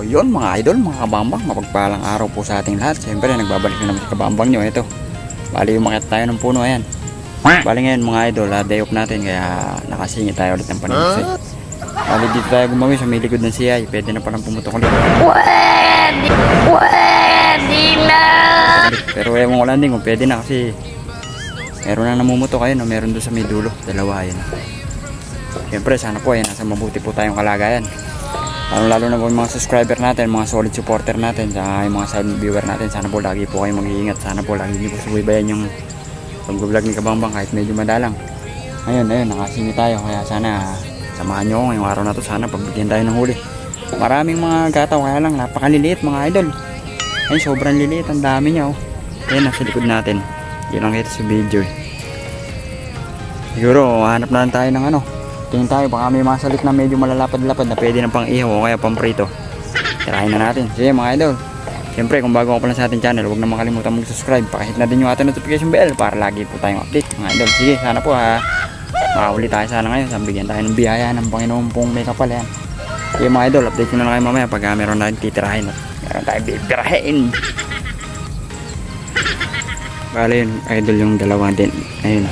Yun mga idol, mga kabambang, mapagpalang araw po sa ating lahat. Siyempre nagbabalik na naman sa kabambang nyo. Ito, bali umakit tayo ng puno. Ayan, bali ngayon mga idol, day off natin, kaya nakasingi tayo ulit ng panigusay. Bali dito tayo gumawi sa may likod ng CI. Pwede na palang pumutok ulit. Pwede na. Pero ewan ko lang din kung pwede na, kasi meron na namumutok. Ayun, meron doon sa may dulo, dalawa. Ayun. Siyempre sana po nasa mabuti po tayong kalagayan. Lalo na po yung mga subscriber natin, mga solid supporter natin, sa mga side viewer natin. Sana po lagi po kayo mag-iingat. Sana po lagi niyo po subaybayan yung pag-vlog ni Kabambang kahit medyo madalang. Ayun, nakasingi tayo. Kaya sana samahan nyo ngayong araw na to. Sana pagbigyan tayo ng huli. Maraming mga gataw, kaya lang napakaliliit mga idol. Ay, sobrang liliit, ang dami niya. Ayun, nasa likod natin. Yun ang kita sa video. Siguro hanap na lang tayo ng ano. Tingin tayo, baka may mga salit na medyo malalapad-lapad na pwede ng pang ihaw o kaya pang prito. Tirahin na natin. Sige mga idol, siyempre kung bago ka pa lang sa ating channel, huwag na makalimutan mag-subscribe. Pakihit na din yung ating notification bell para lagi po tayong update mga idol. Sige, sana po makahuli tayo sana ngayon. Bigyan tayo ng biyaya ng Panginoon pong may kapal yan. Sige mga idol, update ko na lang kayo mamaya pag meron tayong titirahin at meron tayong bibirahin. Bale yun idol, yung dalawa din. Ayun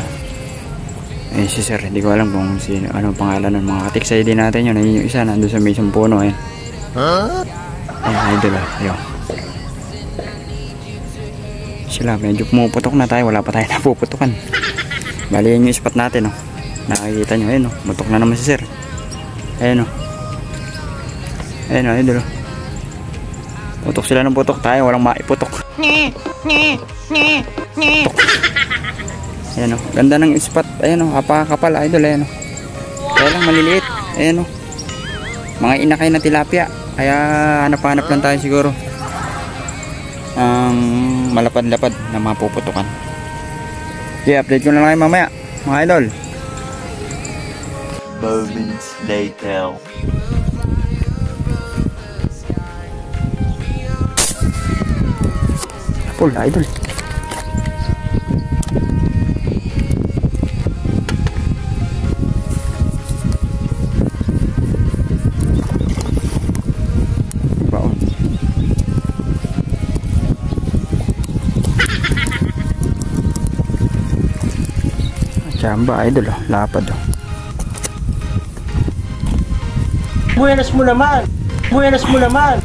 eh si sir, hindi ko alam kung sino, ano pangalan ng mga katiksay din natin yun. Ayun yung isa, nandun sa may isang puno. Ayun, idol ayun. Sila, medyo pumuputok na tayo, wala pa tayo napuputukan. Bali yan yung spot natin. Nakikita nyo, ayun mutok na naman si sir. Ayun ayun idol. Putok sila ng putok, tayo walang maiputok. Ayan ganda ng spot. Ayan kapal idol. Ayan kaya lang maliliit. Ayan mga inakay na tilapia. Kaya hanap-hanap lang tayo siguro malapad-lapad na mapuputukan. Okay, update ko na lang kayo mamaya mga idol. Moments later. Full idol. Chamba idol, lapad. Buenas mo naman. Buenas mo naman.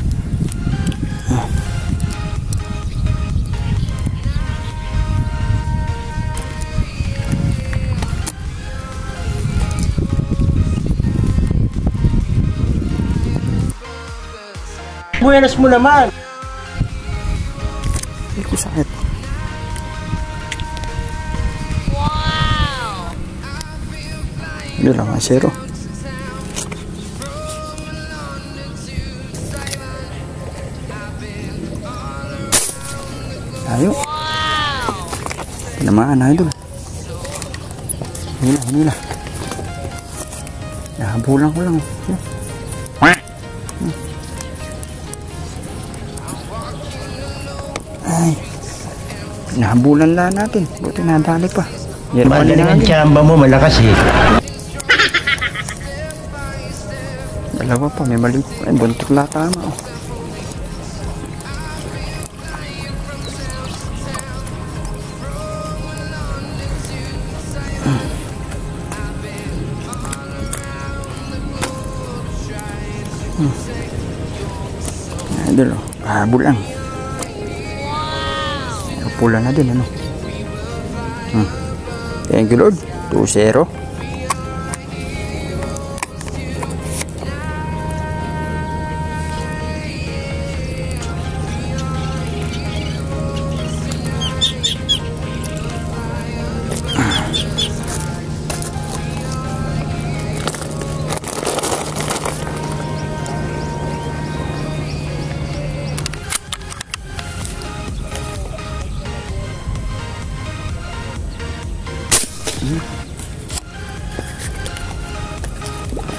Buenas mo naman. Hindi ko sakit. Hindi lang, zero. Ayo. Tinamaan na idol. Hila. Nahabulan ko lang. Ay. Nahabulan lang natin. Buti nadali pa. Magaling ang tsamba mo, malakas eh. Dalawa pa, may mali. Ay, buntot la tama. Habol lang. Pero pula na din, ano. Thank you, Lord. 2-0.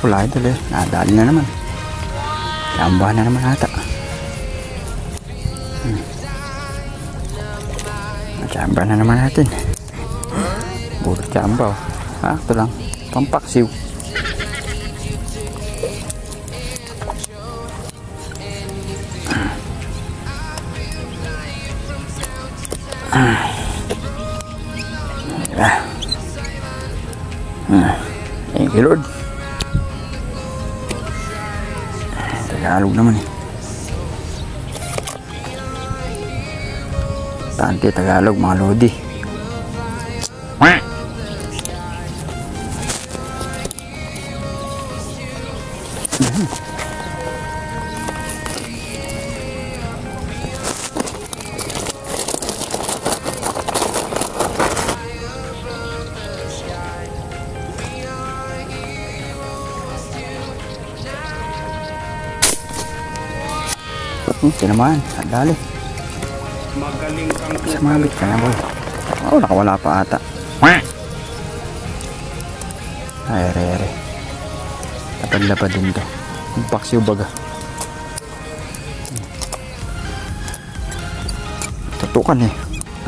Wala ito eh. Nadali na naman. Chambahan na naman ata. Chambahan na naman natin. Puro chamba oh. Ito lang. Pampaksiw. Thank you, Lord. Tagalog naman eh. Tante Tagalog mga lodi. Tinamaan, dali. Magaling kang Sumabit ka na boy. Oh, nakawala pa ata. Ay, ere. Lapad-lapad din to. Paksiw baga. Tutukan eh.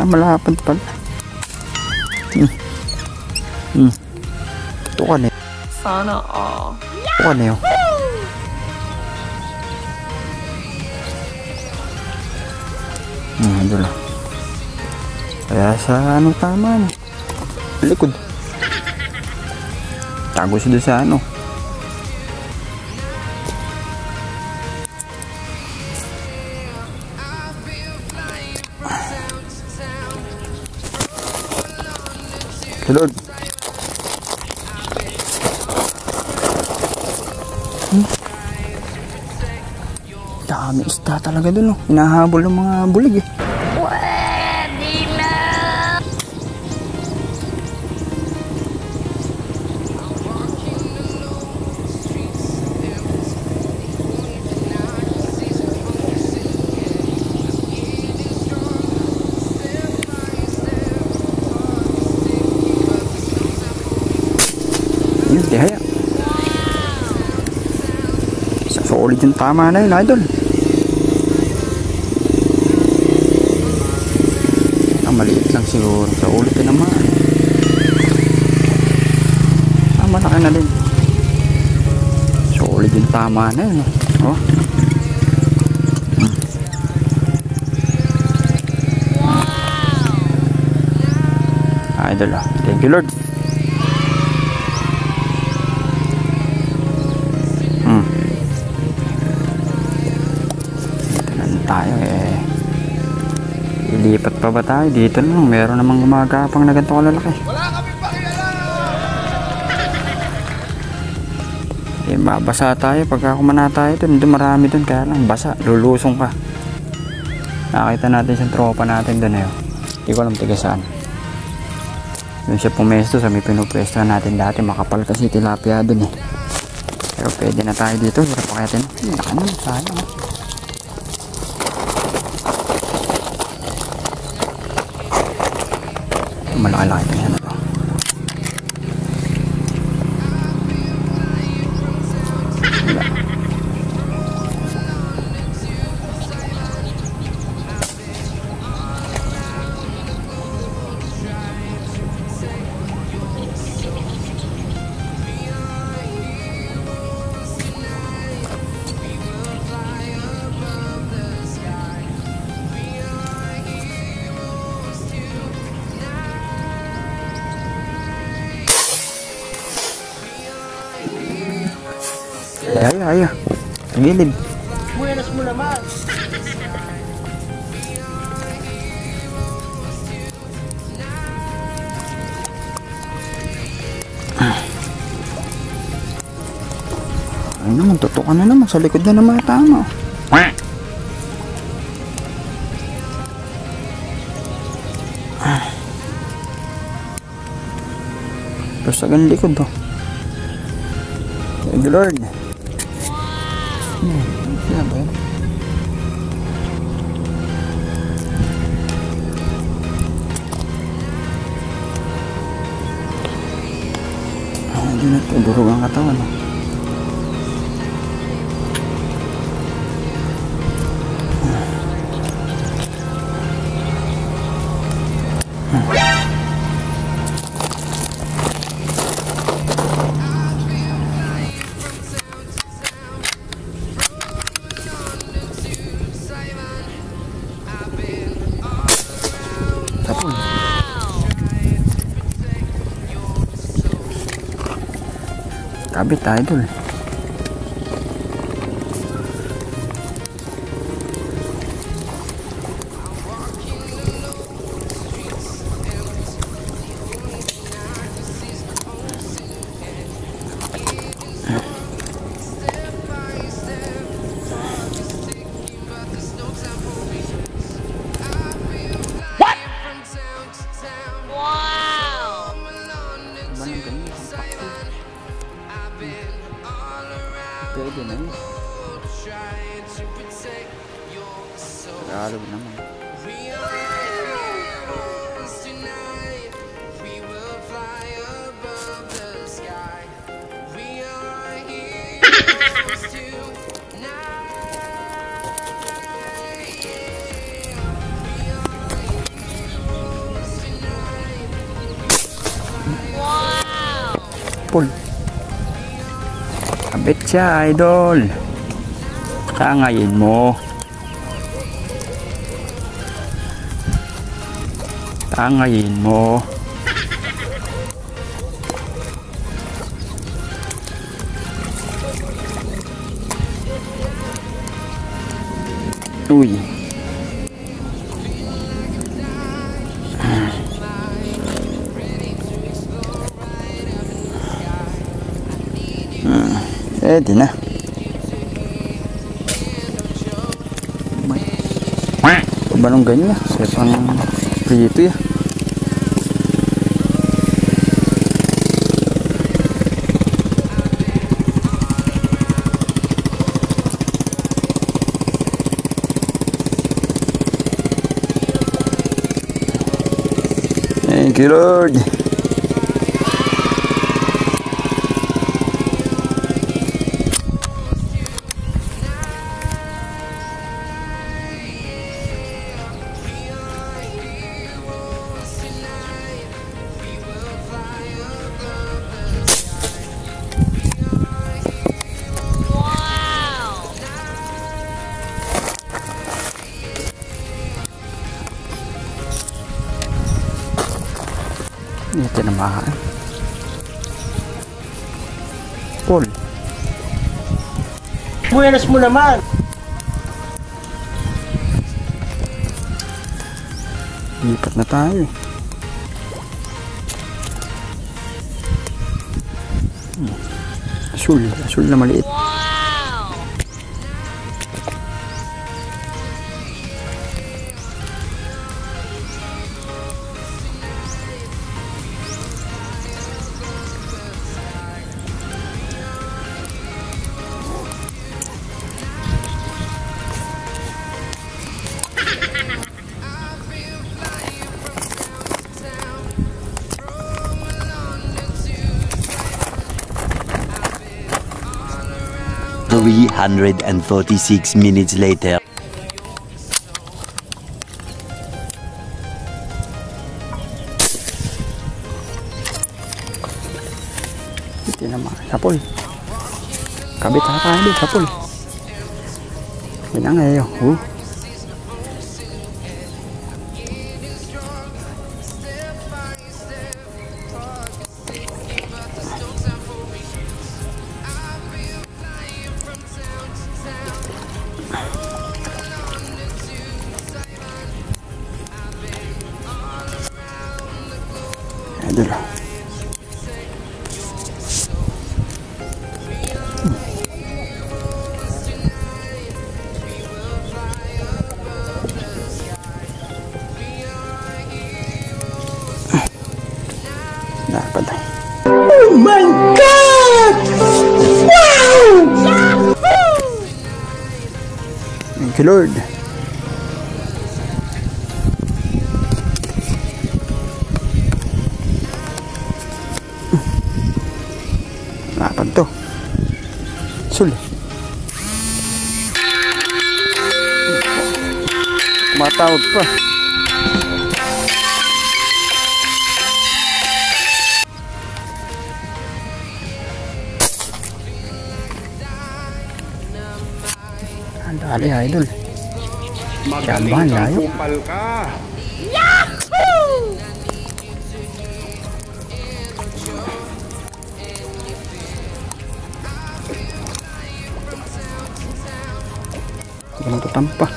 Malapad pala. Tutukan eh. Sana all. Tutukan eh. Ito lang. Kaya sa ano tama no? Likod. Tago siya doon sa ano. Tulog. Dami isda talaga doon no. Hinahabol ng mga bulig eh. Yun, tihaya. Sa solid yung tama na yun, idol. Maliit lang siguro. Sa ulit din naman. Malaki na din. Solid yung tama na yun. Oh. Idol ah. Thank you, Lord. Tayo eh, ilipat pa ba tayo dito lang? Meron namang gumagapang na ganito kalalaki. Wala kaming pakialam. Eh babasa tayo pagka kumana tayo dun. Doon marami dun, kaya lang basa, lulusong ka. Nakita natin siyang tropa natin dun eh. Hindi ko alam tiga saan. Doon siya pumesto sa may pinupwesto natin dati. Makapal kasi tilapia dun eh. Pero pwede na tayo dito. Hirap pa kaya tayo. Nakanan, sayang. Malaki-laki ito yan. Ay. Gilid. Buenas mo naman. Ay naman, tutukan na naman. Sa likod na naman tama. Pero sa ganun likod to. Thank you, Lord. Kaya ba yan? Hindi na ito. Durog ang katawan. Tapos. Kabit idol. Pwede na yun. Regalo naman. Wow! Pull. Kabit siya, idol. Tangayin mo. Tangayin mo. Uy. Pwede na. Banong ganyan na. Sepang prito ya. Thank you, Lord. Ini tinamaan. Paul. Buenas mo naman. Lipat na tayo. Asul. Asul na maliit. Wow! $346 minutes later. Ito naman. Sapol. Kabit na tayo. Sapol. Yan ang ngayon. Idol. Thank you, Lord. Lapad to. Sul. Matawag pa. Ang dali, idol. Magaling kang kupal ka. Yahoo! Hindi naman tutampa.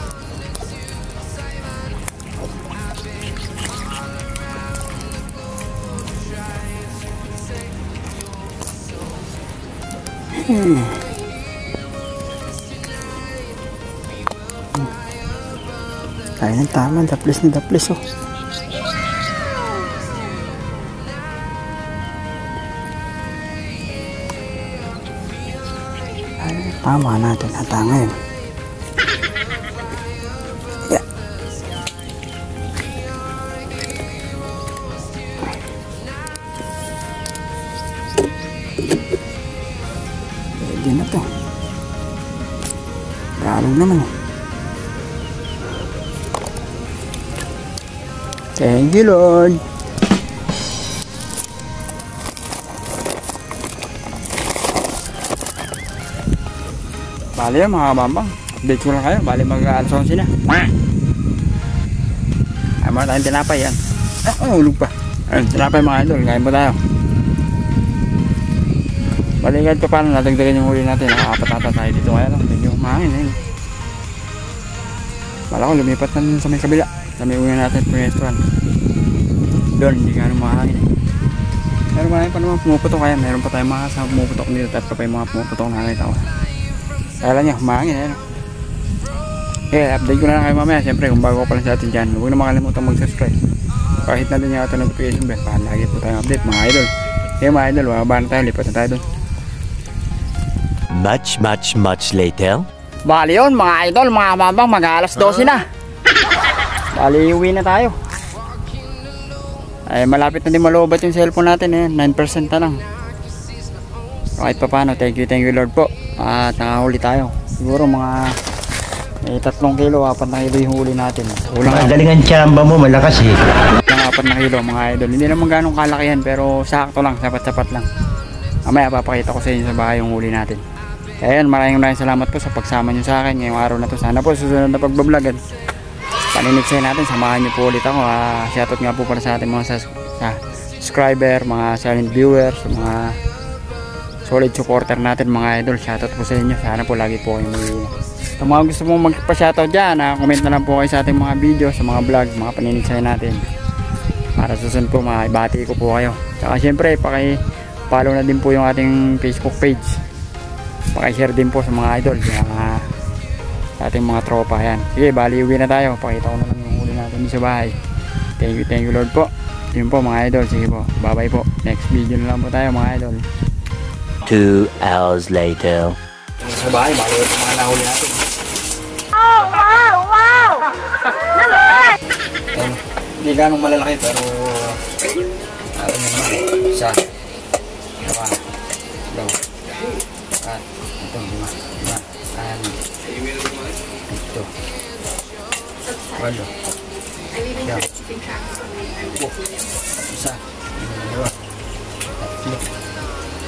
Kaya ng tama, daplis na daplis oh. Ay, tama natin hata ngayon. Yeah. Pwede na to. Lalo naman eh. Thank you, Lord. Bali mga kabambang, update ko lang kayo. Bali mag-alas 11 na. Ay mga tayong tinapay yan. Ulog pa. Tinapay mga idol, kain mo tayo. Bali kahit pa paano nadagdagan yung huli natin. Nakakapat tayo dito ngayon. Medyo mahangin eh. Bala ko lumipat na dun sa may kabila. Kami uwi natin pwestuhan. Doon, hindi nga mahangin eh. Pero marami pa naman pumuputok kaya. Meron pa tayong mga kasama pumuputok dito. Tatlo pa yung mga pumuputok na nakita ko. Kaya lang niya, mahangin eh. No? Okay, update ko na lang kayo mamaya. Siyempre, kung bago ko pa lang sa atin dyan, huwag na makalimutan mag-subscribe. Kahit na din yung ating notification bell. Para lagi po tayong update mga idol. Okay mga idol, mababa na tayo. Lipat na tayo doon. Much later. Bali yun mga idol, mga mambang, mag-alas 12 na. Bali, uwi na tayo. Ay, malapit na din malubat yung cellphone natin eh. 9% na lang. Kahit pa paano, thank you Lord po. At nakahuli tayo. Siguro mga 3 kilo, 4 na kilo yung huli natin. Magaling ang tsamba mo, malakas eh. Lang 4 na kilo mga idol. Hindi naman ganong kalakihan pero sakto lang, sapat-sapat lang. Mamaya papakita ko sa inyo sa bahay yung huli natin. Kaya yun, maraming salamat po sa pagsama nyo sa akin ngayong araw na to. Sana po susunod na pagbablogan, paninigsahin natin, samahan nyo po ulit ako. Shoutout nga po para sa ating mga subscriber, mga silent viewers, mga solid supporter natin mga idol. Shoutout po sa inyo. Sana po lagi po kayong sa mga gusto mong magpa-shoutout dyan, comment na lang po kayo sa ating mga video, sa mga vlog, mga paninigsahin natin. Para susunod po, ibati ko po kayo. Tsaka syempre, paki-follow na din po yung ating Facebook page. Paki-share din po sa mga idol, sa ating mga tropa. Yan. Sige, bali uwi na tayo. Pakita ko na lang yung huli natin sa bahay. Thank you Lord po. Yun po mga idol. Sige po, bye bye po. Next video na lang po tayo mga idol. 2 hours later. Sa bahay, bali ito mga nahuli natin. Oh, wow! Naman! Hindi ganong malalaki pero ano naman, isa, dalawa, at ito, lima, ano, ito, walo, yan, isa, dalawa, tatlo,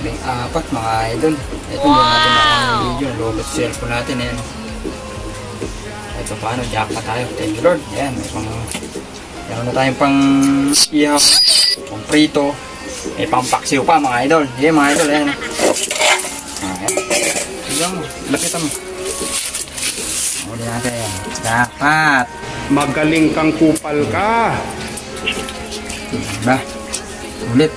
may 4 mga idol. Ito yung natin mga video, lobot cellphone natin, ayan. Ito paano, jack pa tayo, thank you Lord. Ayan, meron na tayong pang ihaw, pang prito, may pang paksiw pa mga idol. Ayan mga idol, ayan. Ayan mo, lapitan mo. Uli natin, ayan. Dapat. Magaling kang kupal ka. Diba? Ulit.